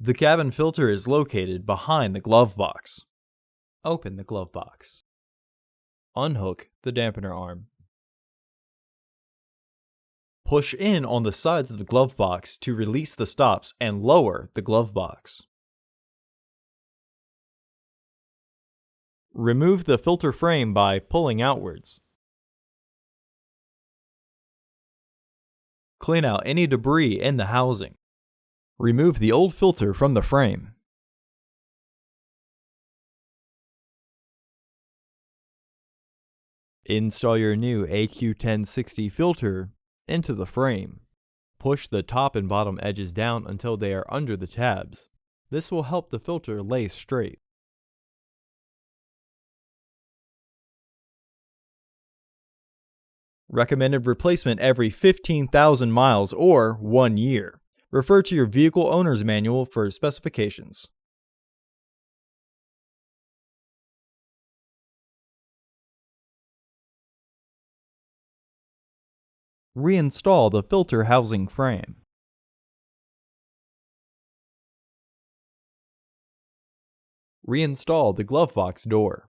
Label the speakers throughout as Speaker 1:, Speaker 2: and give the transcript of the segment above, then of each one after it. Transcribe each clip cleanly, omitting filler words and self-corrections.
Speaker 1: The cabin filter is located behind the glove box. Open the glove box. Unhook the dampener arm. Push in on the sides of the glove box to release the stops and lower the glove box. Remove the filter frame by pulling outwards. Clean out any debris in the housing. Remove the old filter from the frame. Install your new AQ1090 filter into the frame. Push the top and bottom edges down until they are under the tabs. This will help the filter lay straight. Recommended replacement every 15,000 miles or 1 year. Refer to your vehicle owner's manual for specifications. Reinstall the filter housing frame. Reinstall the glove box door.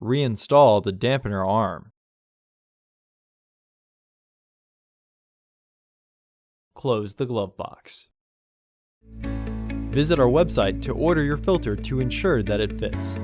Speaker 1: Reinstall the dampener arm. Close the glove box. Visit our website to order your filter to ensure that it fits.